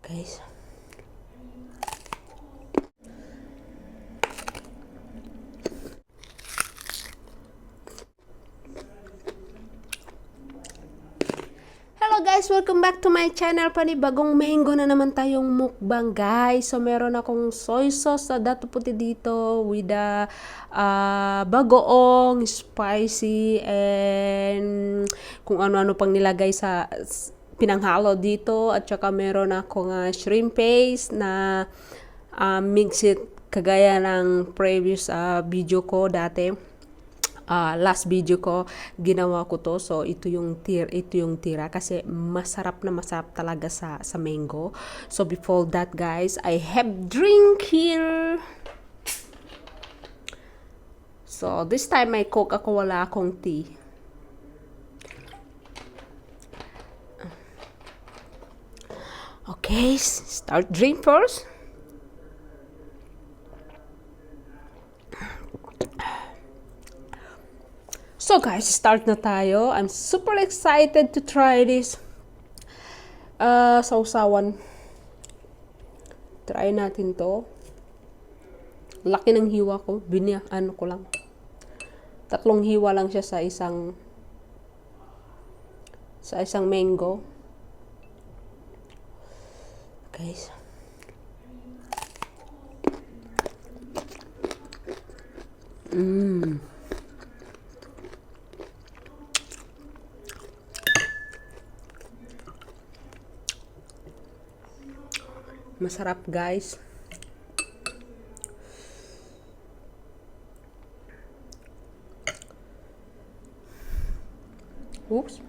guys. Hello guys, welcome back to my channel. Bagong mango na naman tayong mukbang guys. So meron akong soy sauce na dato puti dito with the bagoong, spicy, and kung ano-ano pang nilagay sa pinanghalo dito. At saka meron akong shrimp paste na mix it kagaya ng previous video ko dati. Last video ko ginawa ko to, so ito yung tira kasi masarap talaga sa mango. So before that guys, I have drink here. So this time I cook ako, wala akong tea. Okay, start drink first. So guys, start na tayo. I'm super excited to try this sausawan. Try natin to. Laki ng hiwa ko. Ano ko lang. 3 hiwa lang siya sa isang mango. Guys. Masarap guys. Oops.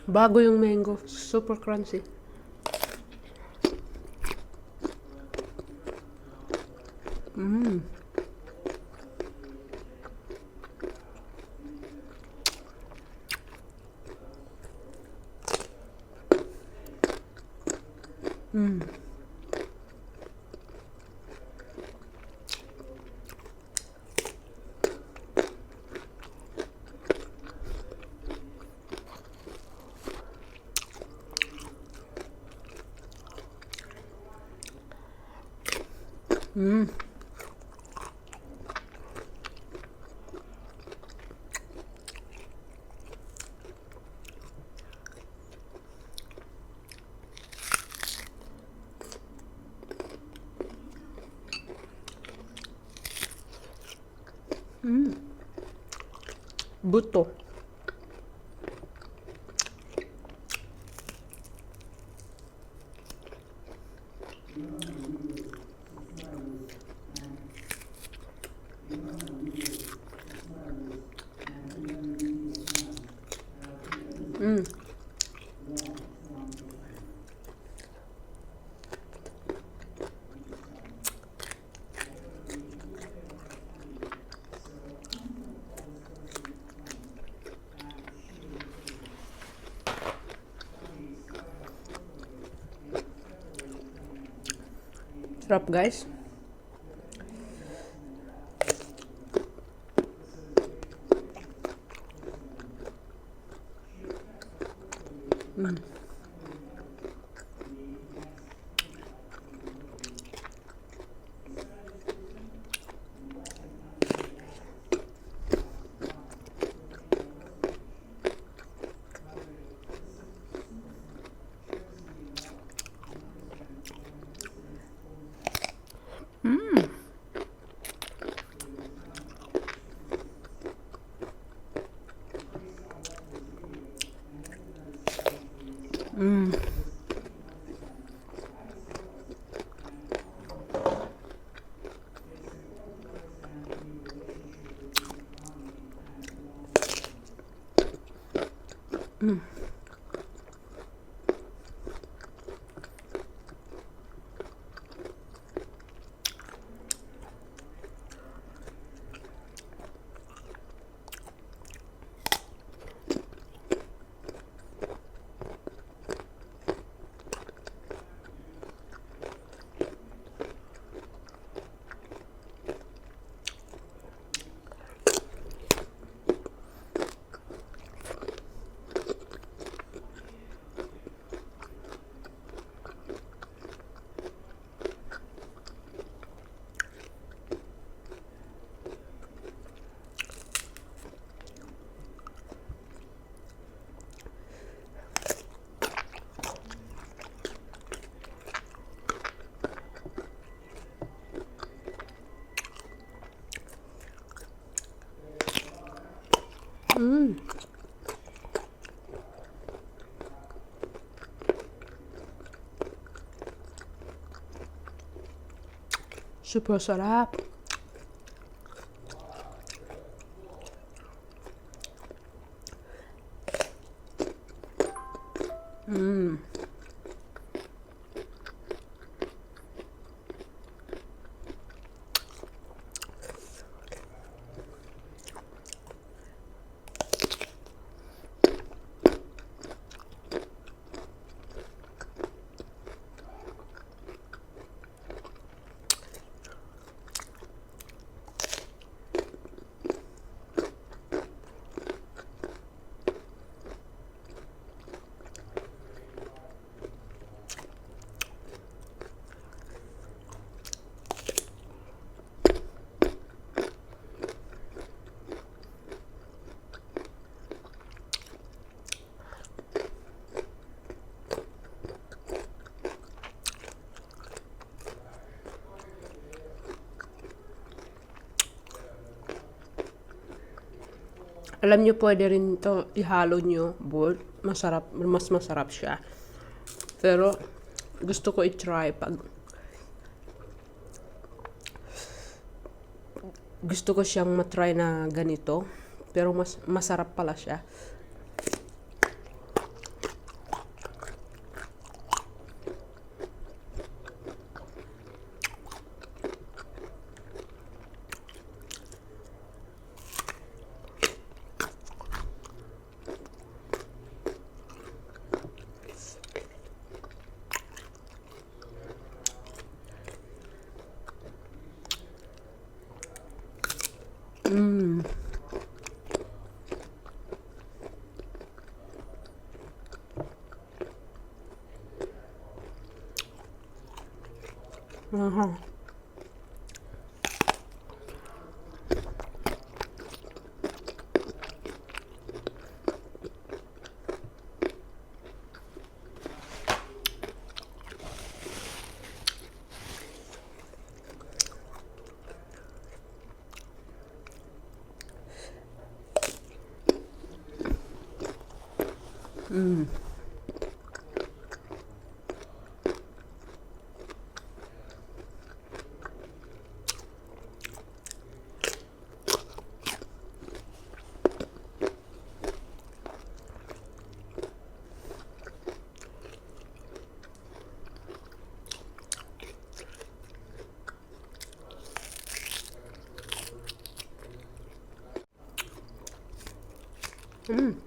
Bago yung mango, super crunchy. Buto. Sarap guys. Mm. Super sarap. Mm. Alam nyo, pwede rin to ihalo nyo both. Masarap, mas masarap siya. Pero, gusto ko i-try pag gusto ko siyang matry na ganito. Pero mas masarap pala siya. Mm. Aha. Mm. Mm.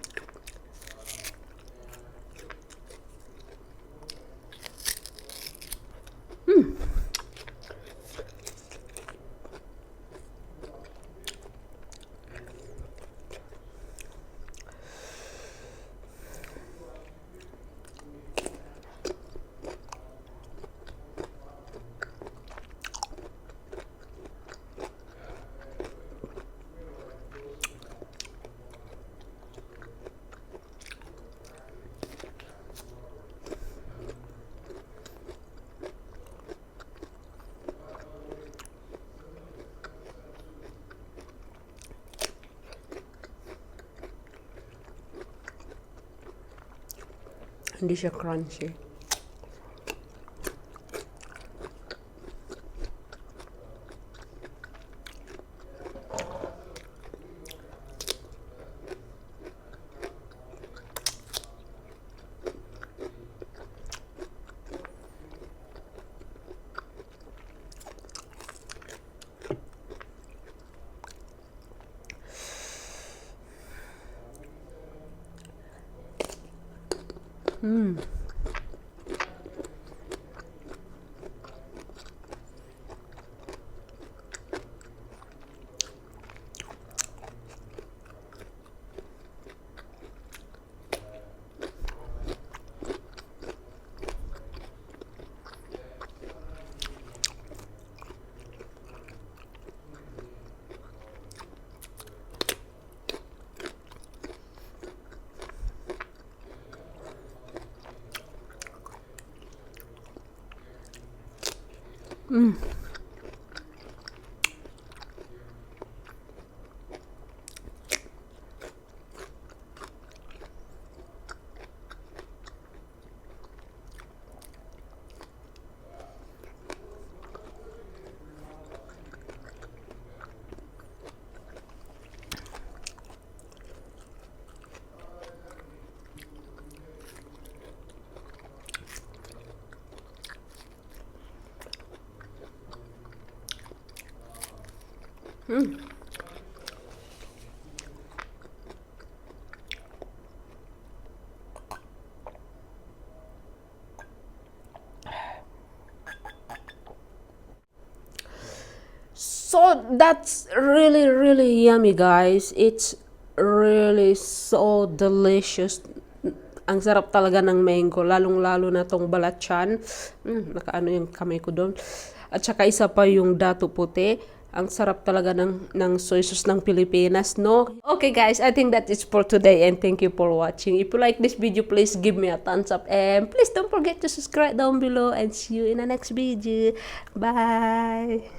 Hindi siya crunchy. Mm. Mm. So that's really, really yummy, guys. It's really so delicious. Ang sarap talaga ng mango, lalong-lalo na tong balachan. Nakaano yung kamay ko doon. At saka isa pa yung dato puti. Ang sarap talaga ng soy sauce ng Pilipinas, no? Okay, guys, I think that is for today and thank you for watching. If you like this video, please give me a thumbs up and please don't forget to subscribe down below and see you in the next video. Bye!